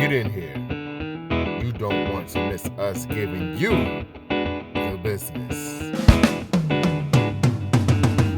get in here, you don't want to miss us giving you the business.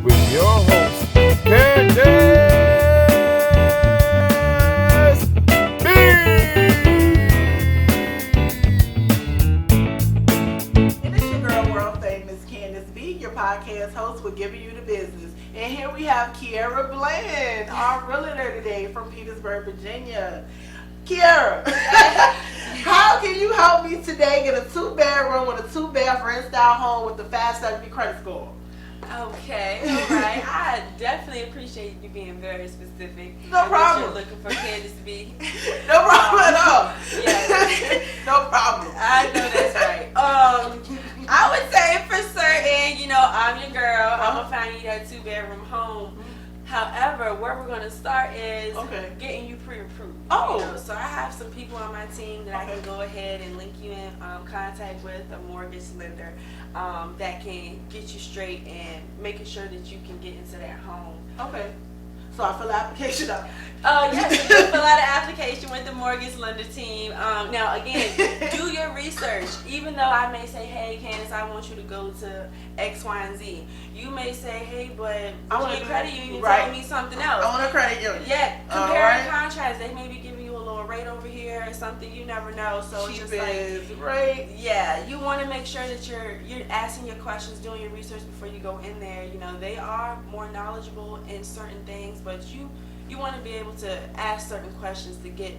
With your host, Candace B. And it's your girl, World Famous Candace B, your podcast host for Giving You the Business. And here we have Kiarra Bland, our realtor today from Petersburg, Virginia. Kiarra, how can you help me today get a 2-bedroom with a 2-bath rent-style home with a 570 credit score? Okay, all right. I definitely appreciate you being very specific. No problem. You're looking for Candace B. No problem at all. Yeah. No problem. I know that's right. I would say for certain, I'm your girl. I'm gonna find you that 2-bedroom home. However, where we're gonna start is getting you pre-approved. Oh. So I have some people on my team that I can go ahead and link you in contact with a mortgage lender that can get you straight and making sure that you can get into that home. Okay. So I fill the application out. Yes, you can fill out an application with the mortgage lender team. Now, again, do your research. Even though I may say, hey, Candace, I want you to go to X, Y, and Z. You may say, hey, but I want a credit union telling me something else. I want a credit union. Yeah, compare contracts. They may be giving you a little rate over here or something. You never know. So it's just right. Yeah, you want to make sure that you're asking your questions, doing your research before you go in there. They are more knowledgeable in certain things, but you want to be able to ask certain questions to get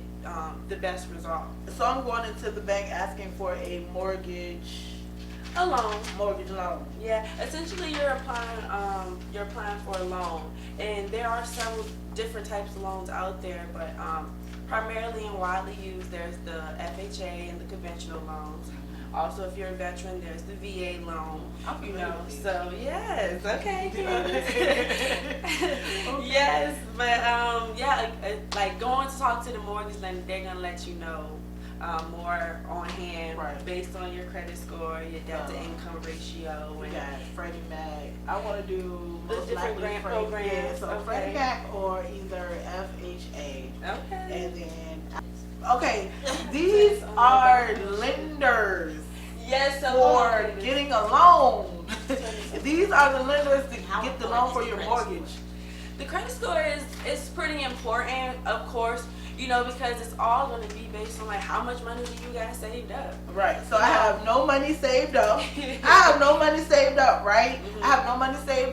the best result. So I'm going into the bank asking for a mortgage loan. Yeah, essentially you're applying for a loan, and there are several different types of loans out there, but primarily and widely used, there's the FHA and the conventional loans. Also, if you're a veteran, there's the VA loan. So yes, okay. Yes, but like going to talk to the mortgage lender, they're gonna let you know more on hand based on your credit score, your debt to income ratio, and Freddie Mac. I want to do the different grant programs. Yeah, so Freddie Mac or either FHA. Okay. And then these are lenders. Yes, for getting a loan. These are the lenders to get the loan for your mortgage. The credit score is pretty important, of course, because it's all going to be based on like how much money do you got saved up. Right. So I have no money saved up. Right? I have no money saved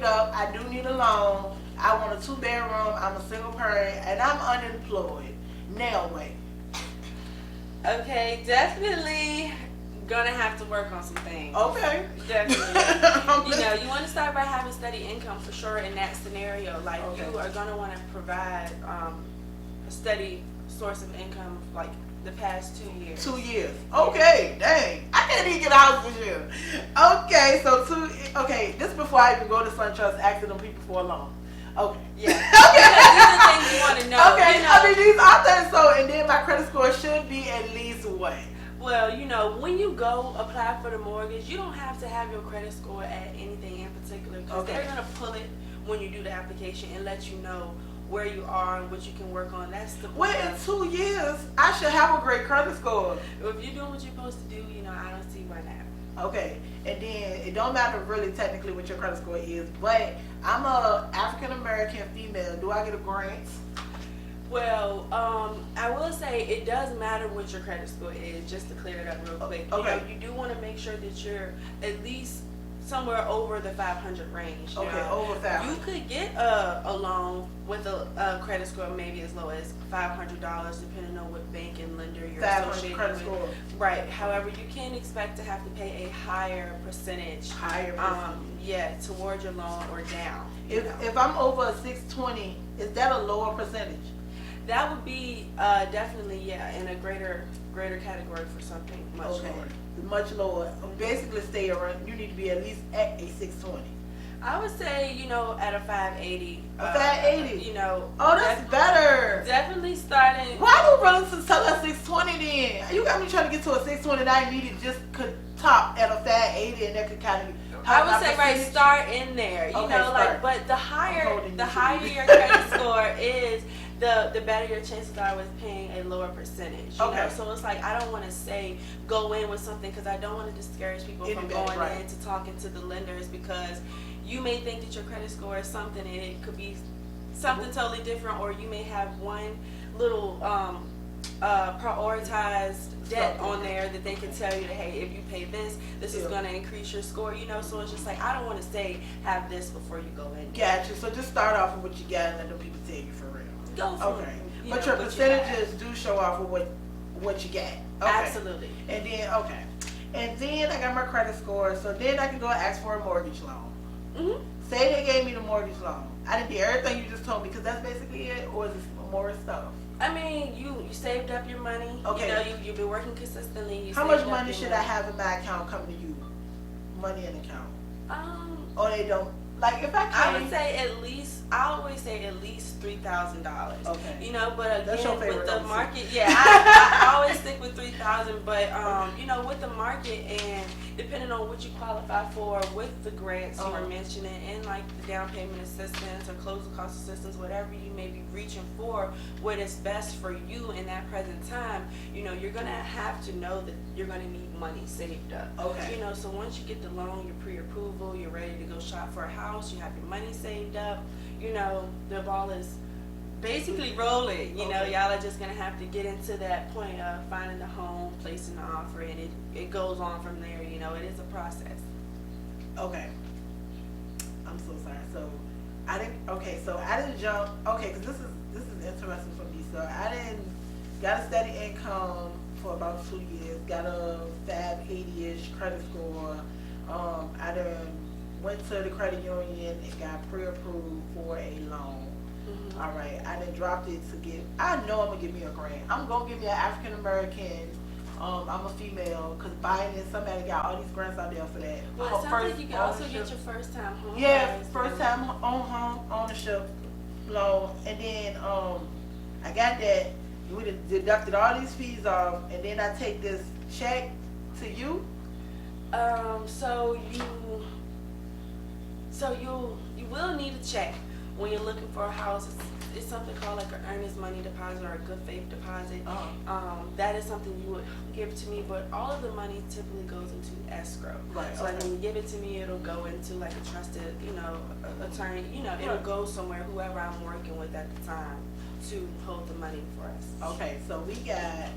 up. I do need a loan. I want a 2-bedroom. I'm a single parent and I'm unemployed. Now wait. Okay, definitely gonna have to work on some things. Okay. Definitely. You want to start by having steady income for sure in that scenario. Like you are gonna want to provide a steady source of income like the past 2 years. 2 years. Okay, dang. I can't even get a house this year. Okay, so this is before I even go to SunTrust asking them people for a loan. Okay. Yeah. Okay. These are things you want to know. Okay. These are things. And then my credit score should be at least what? Well, when you go apply for the mortgage, you don't have to have your credit score at anything in particular because they're going to pull it when you do the application and let you know where you are and what you can work on. That's the point. Well, in 2 years, I should have a great credit score. If you're doing what you're supposed to do, I don't see why not. Okay, and then it don't matter really technically what your credit score is, but I'm a African American female. Do I get a grant? Well, I will say it does matter what your credit score is, just to clear it up real quick. Okay. You do want to make sure that you're at least somewhere over the 500 range. Okay, over 500. You could get a loan with a credit score maybe as low as $500, depending on what bank and lender you're associated credit with. Score. Right. However, you can expect to have to pay a higher percentage. Towards your loan or down. If I'm over a 620, is that a lower percentage? That would be definitely in a greater category for something much lower. Much lower. Basically, stay around. You need to be at least at a 620. I would say at a 580. A 580. Oh, that's better. Definitely starting. Why do relatives tell us 620 then? You got me trying to get to a 620 that I needed just could top at a 580 and that could kind of. I would say start in there. But the higher your credit score is, the better your chances are with paying a lower percentage. You know? So it's like, I don't want to say go in with something because I don't want to discourage people from going in to talking to the lenders, because you may think that your credit score is something and it could be something totally different, or you may have one little prioritized debt on there that they can tell you that, hey, if you pay this is going to increase your score, you know. So it's just like, I don't want to say have this before you go in. Gotcha. So just start off with what you got and let them people tell you for real. Go for it. But your percentages do show off with what you got. Okay. Absolutely. And then I got my credit score, so then I can go and ask for a mortgage loan. Mm-hmm. Say they gave me the mortgage loan. I didn't do everything you just told me, because that's basically it, or is it more stuff? I mean, you saved up your money. Okay. You know, you've been working consistently. How much money should I have in my account coming to you? Money in account. Or they don't. Like, if I would say at least, I always say at least $3,000. Okay. You know, but again, with the market, I I always stick with 3,000. But you know, with the market and depending on what you qualify for with the grants you were mentioning, and like the down payment assistance or closing cost assistance, whatever you may be reaching for, what is best for you in that present time, you know, you're gonna have to know that you're gonna need money saved up. Okay. You know, so once you get the loan, you're pre-approval, you're ready to go shop for a house, you have your money saved up, you know, the ball is basically rolling. You know, y'all are just gonna have to get into that point of finding the home, placing the offer, and it goes on from there. You know, it is a process. Okay. I'm so sorry. So I didn't jump. Okay, because this is interesting for me. So I didn't got a steady income for about 2 years. Got a 580-ish credit score. I done went to the credit union and got pre-approved for a loan. Mm-hmm. All right, I done dropped it to get. I know I'm gonna give me a grant. I'm gonna give me an African American. I'm a female, because Biden and somebody got all these grants out there for that. Well, it sounds like you can also get your first time home. Yeah, first time home ownership loan, and then I got that. We deducted all these fees off, and then I take this check to you. So you will need a check when you're looking for a house. It's something called like an earnest money deposit or a good faith deposit. That is something you would give to me, but all of the money typically goes into escrow. Right. So like when you give it to me, it'll go into like a trusted, you know, attorney. You know, it'll go somewhere, whoever I'm working with at the time, to hold the money for us. Okay, so we got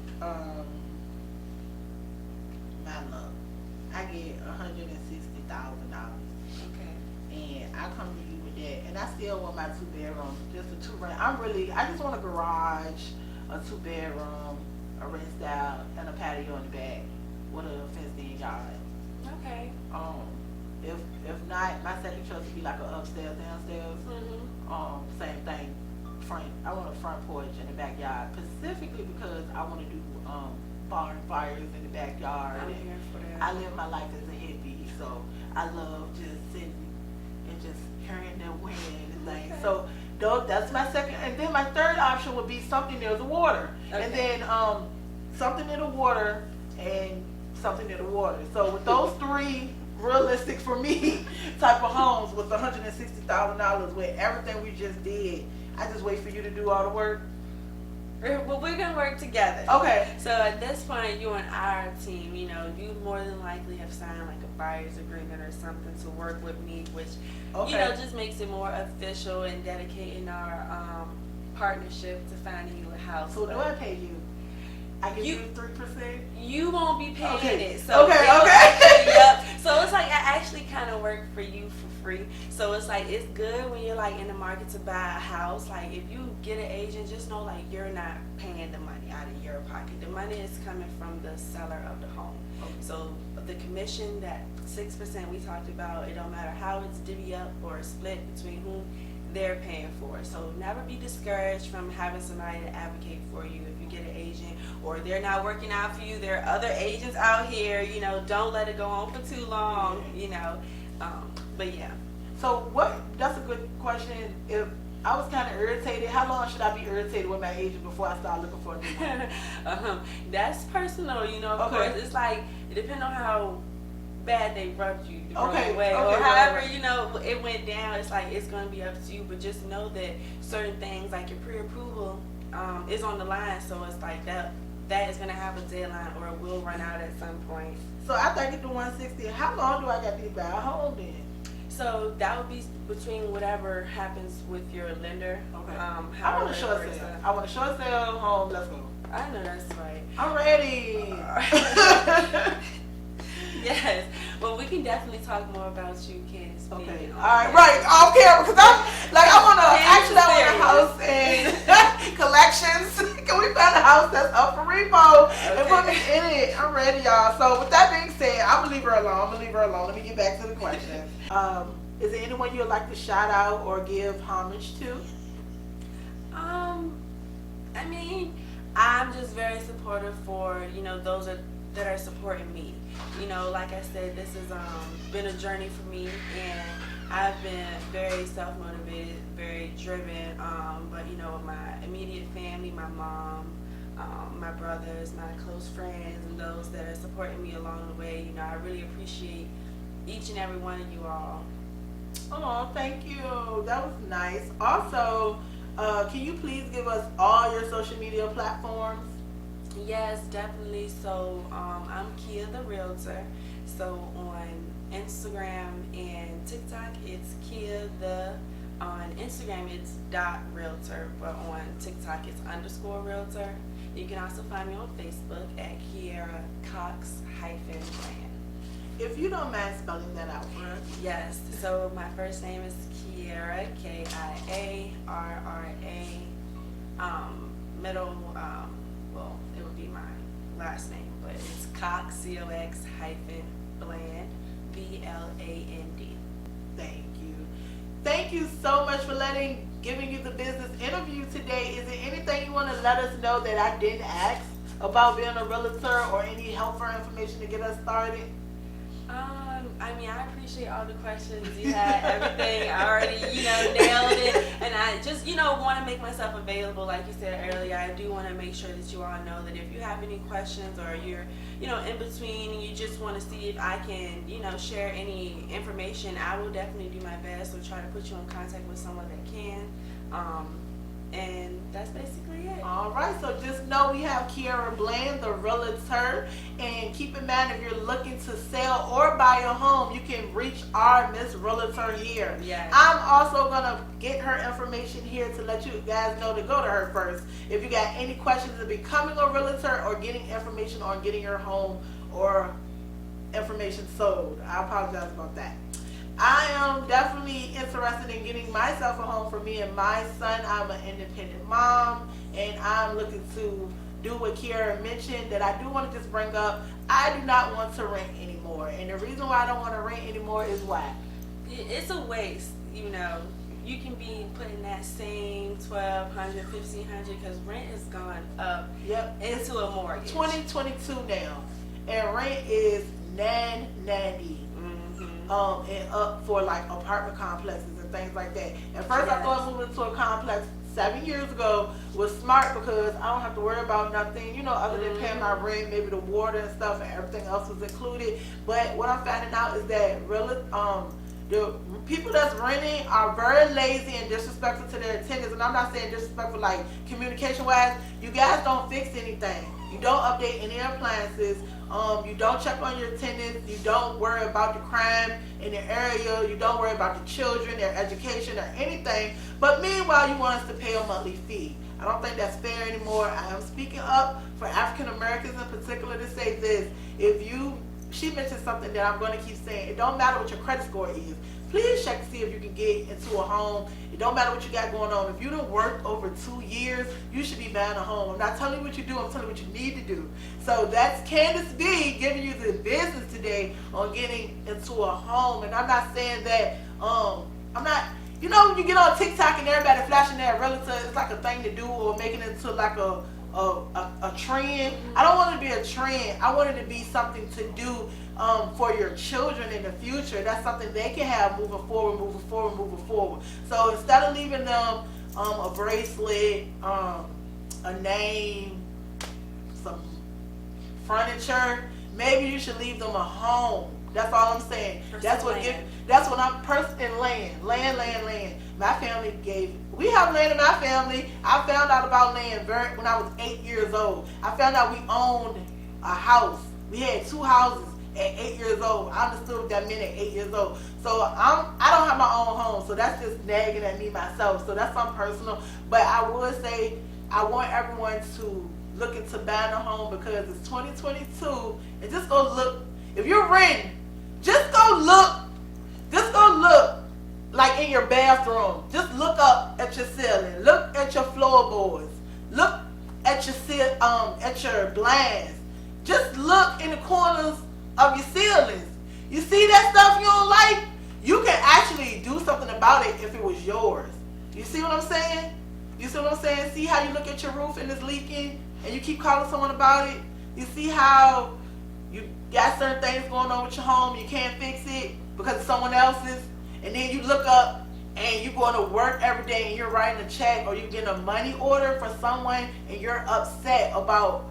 my luck. I get $160,000. Okay. And I come to you with that, and I still want my 2-bedroom, just a 2-room. I just want a garage, a 2-bedroom, a rent style, and a patio in the back with a fenced-in yard. Okay. If not, my second choice would be like an upstairs, downstairs. Mm-hmm. Same thing. I want a front porch in the backyard, specifically because I want to do barn fires in the backyard. I'm here for that. I live my life as a hippie, so I love just sitting and just hearing the wind and things. Okay. So that's my second, and then my third option would be something near the water, and then something near the water and something near the water. So with those three realistic for me type of homes with $160,000 with everything we just did, I just wait for you to do all the work. Well, we're gonna work together. Okay. So at this point, you and our team, you know, you more than likely have signed like a buyer's agreement or something to work with me, which you know just makes it more official and dedicating our partnership to finding you a house. So do I pay you? I give you 3%. You won't be paying it. So okay. Yep. So it's like I actually kind of work for you for free. So it's like it's good when you're like in the market to buy a house. Like if you get an agent, just know like you're not paying the money out of your pocket. The money is coming from the seller of the home. Okay. So the commission, that 6% we talked about, it don't matter how it's divvy up or split between whom they're paying for. So never be discouraged from having somebody to advocate for you. If you get an agent or they're not working out for you, there are other agents out here, you know, don't let it go on for too long, you know. But yeah. So that's a good question. If I was kind of irritated, how long should I be irritated with my agent before I start looking for a new one? That's personal, you know, of course. It's like, it depends on how bad they rubbed you the wrong Okay, way, okay, or right, however right. it went down. It's like it's gonna be up to you, but just know that certain things like your pre-approval is on the line. So it's like that is gonna have a deadline, or it will run out at some point. So after I get the 160, how long do I got to buy a home then? So that would be between whatever happens with your lender. Okay. I want However a it short works sale. out. I want a short sale home. Let's go. I know that's right. I'm ready. Yes. Well, we can definitely talk more about you, Candace B. Okay. on All right. that. Right. Off camera, because I'm like I want to Candace actually I is want a house and collections. Can we find a house that's up for repo and put me in it? I'm ready, y'all. So with that being said, I'm gonna leave her alone. Let me get back to the questions. Is there anyone you would like to shout out or give homage to? I mean, I'm just very supportive for those that are supporting me. Like I said, this has been a journey for me, and I've been very self-motivated, very driven. But my immediate family, my mom, my brothers, my close friends, and those that are supporting me along the way, I really appreciate each and every one of you all. Oh, thank you. That was nice. Also, can you please give us all your social media platforms? Yes, definitely. So I'm Kia the Realtor. So on Instagram and TikTok, it's Kia the. On Instagram, it's .realtor, but on TikTok, it's _realtor. You can also find me on Facebook at Kiarra Cox -brand. If you don't mind spelling that out for us. Yes. So my first name is Kiarra, Kiarra. Middle, well, it would be my last name, but it's Cox, COX -bland, BLAND. Thank you. Thank you so much for giving you the business interview today. Is there anything you want to let us know that I didn't ask about being a realtor, or any helpful information to get us started? I mean, I appreciate all the questions you had, everything. I already, nailed it. And I just, want to make myself available. Like you said earlier, I do want to make sure that you all know that if you have any questions, or you're, in between, and you just want to see if I can, share any information, I will definitely do my best to try to put you in contact with someone that can. And that's basically it. All right, so just know we have Kiarra Bland, the realtor, and keep in mind, if you're looking to sell or buy a home, you can reach our Miss Realtor here. Yes. I'm also gonna get her information here to let you guys know to go to her first. If you got any questions of becoming a realtor, or getting information on getting your home or information sold, I apologize about that. I am definitely interested in getting myself a home for me and my son. I'm an independent mom, and I'm looking to do what Kiarra mentioned, that I do want to just bring up. I do not want to rent anymore, and the reason why I don't want to rent anymore is why. It's a waste, You can be putting that same $1,200, $1,500, because rent has gone up. Yep. Into a mortgage. 2022 now, and rent is $990. And up for like apartment complexes and things like that. At first, I thought moving to a complex 7 years ago was smart, because I don't have to worry about nothing, other than paying my rent, maybe the water and stuff, and everything else was included. But what I'm finding out is that the people that's renting are very lazy and disrespectful to their tenants. And I'm not saying disrespectful like communication wise. You guys don't fix anything. You don't update any appliances. You don't check on your tenants. You don't worry about the crime in the area. You don't worry about the children, their education, or anything. But meanwhile, you want us to pay a monthly fee. I don't think that's fair anymore. I am speaking up for African Americans in particular to say this. She mentioned something that I'm going to keep saying. It don't matter what your credit score is. Please check to see if you can get into a home. It don't matter what you got going on. If you done worked over 2 years, you should be buying a home. I'm not telling you what you do. I'm telling you what you need to do. So that's Candace B giving you the business today on getting into a home. And I'm not saying that, I'm not, when you get on TikTok and everybody flashing their realtor, it's like a thing to do, or making it into like a trend. I don't want it to be a trend. I want it to be something to do for your children in the future. That's something they can have moving forward. So instead of leaving them a bracelet, a name, some furniture, maybe you should leave them a home. That's all I'm saying. For That's some what land. that's what I'm in land. My family we have land in my family. I found out about land when I was 8 years old. I found out we owned a house. We had 2 houses at 8 years old. I understood what that meant at 8 years old. So I don't have my own home, so that's just nagging at me myself. So that's something personal. But I would say I want everyone to look into buying a home because it's 2022, and just go look. If you're renting, just go look like in your bathroom. Just look up at your ceiling. Look at your floorboards. Look at your blinds. Just look in the corners of your ceilings. You see that stuff you don't like? You can actually do something about it if it was yours. You see what I'm saying? See how you look at your roof and it's leaking and you keep calling someone about it? You see how you got certain things going on with your home, you can't fix it because it's someone else's, and then you look up and you're going to work every day and you're writing a check or you're getting a money order for someone and you're upset about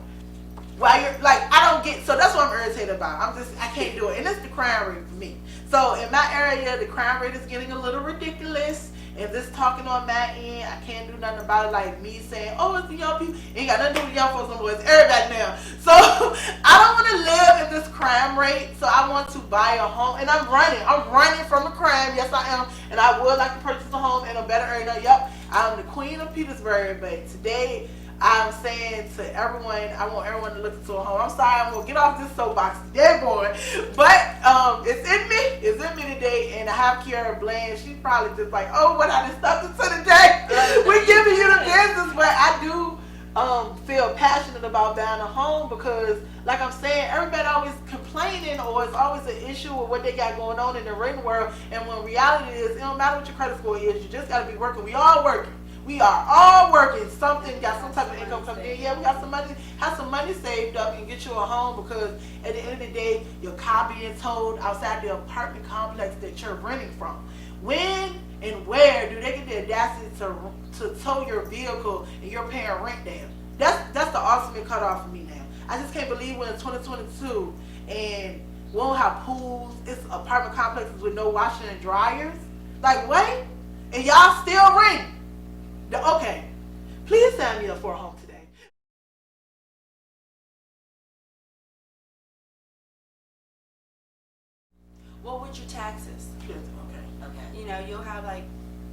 why you're like, I don't get, so that's what I'm irritated about. I can't do it. And it's the crime rate for me. So in my area, the crime rate is getting a little ridiculous. And this talking on my end, I can't do nothing about it. Like me saying, oh, it's the young people. It ain't got nothing to do with young folks no more. It's everybody now. So I don't want to live in this crime rate. So I want to buy a home. And I'm running from the crime. Yes, I am. And I would like to purchase a home in a better area. Yep, I'm the queen of Petersburg. But today, I'm saying to everyone, I want everyone to look into a home. I'm sorry, I'm going to get off this soapbox today, boy. But it's in me today. And I have Kiarra Bland. She's probably just like, oh, what I just stuck into today. We're giving you the business. But I do feel passionate about buying a home because, like I'm saying, everybody always complaining or it's always an issue with what they got going on in the renting world. And when reality is, it don't matter what your credit score is. You just got to be working. We all working. We are all working. Got some type of income coming in. Yeah, we got some money, have some money saved up and get you a home because at the end of the day, your car being towed outside the apartment complex that you're renting from. When and where do they get the audacity to tow your vehicle and you're paying rent there? That's the ultimate cutoff for me now. I just can't believe we're in 2022 and we don't have pools. It's apartment complexes with no washing and dryers. Like what? And y'all still renting? Okay, please sign me up for a home today. What would your taxes? Okay. You know, you'll have like,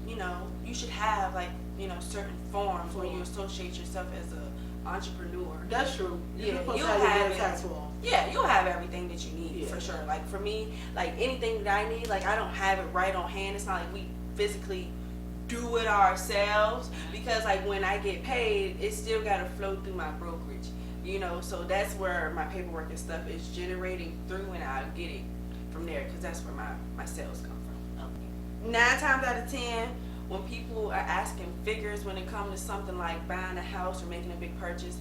you know, you should have like, you know, certain forms where you associate yourself as an entrepreneur. That's true. Yeah, you'll have your tax form. Yeah, you'll have everything that you need for sure. Like for me, like anything that I need, like I don't have it right on hand. It's not like we physically do it ourselves because like when I get paid, it still got to flow through my brokerage, you know, so that's where my paperwork and stuff is generating through and I'll get it from there because that's where my sales come from. Okay. 9 times out of 10, when people are asking figures when it comes to something like buying a house or making a big purchase,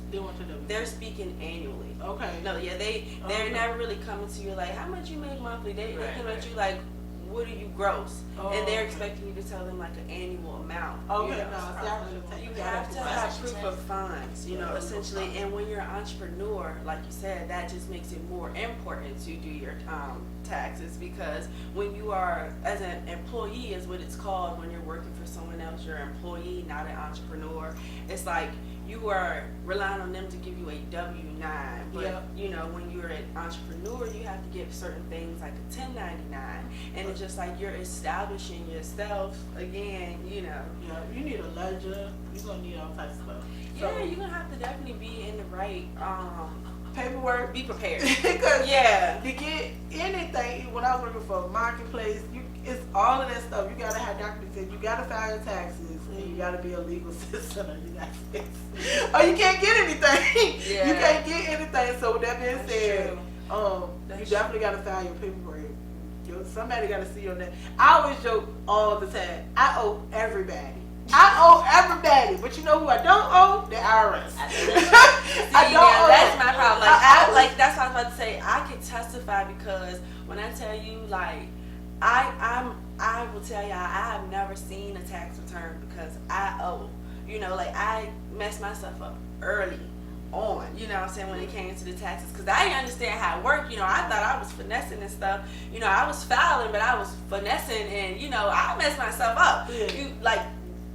they're speaking annually. Okay. No, yeah, they're never really coming to you like, how much you make monthly? They come at you like, what do you gross? And they're expecting you to tell them like an annual amount. Okay, you know? You have to have proof of funds, you know, essentially. And when you're an entrepreneur, like you said, that just makes it more important to do your taxes because when you are, as an employee is what it's called, when you're working for someone else, you're an employee, not an entrepreneur. It's like you are relying on them to give you a W-9, but you know, when you're an entrepreneur, you have to give certain things like a 1099, and it's just like you're establishing yourself again, you know. Yeah, you need a ledger. You're gonna need all types of stuff. Yeah, you're gonna have to definitely be in the right paperwork. Be prepared. Because to get anything, when I was working for a marketplace, it's all of that stuff. You gotta have documentation. You gotta file your taxes, and you gotta be a legal citizen of the United States. Or you can't get anything. Yeah. You can't get anything. So with that being said, you definitely gotta file your paperwork. Somebody gotta see your name. I always joke all the time. I owe everybody. But you know who I don't owe? The IRS. I don't owe. That's my problem. Like that's what I was about to say. I can testify because when I tell you, like, I will tell you, I have never seen a tax return because I owe. You know, like I messed myself up early. on, you know what I'm saying, when it came to the taxes, because I didn't understand how it worked. You know, I thought I was finessing and stuff. You know, I was fouling, but I was finessing, and, you know, I messed myself up.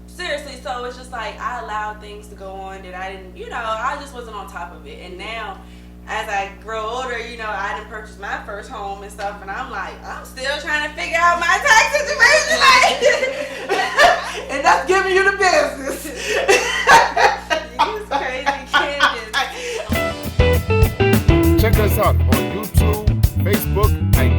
Seriously, so it's just like I allowed things to go on that I didn't, you know, I just wasn't on top of it. And now, as I grow older, you know, I done purchased my first home and stuff, and I'm like, I'm still trying to figure out my tax situation. And that's giving you the business. You crazy, Candace. Check us out on YouTube, Facebook, and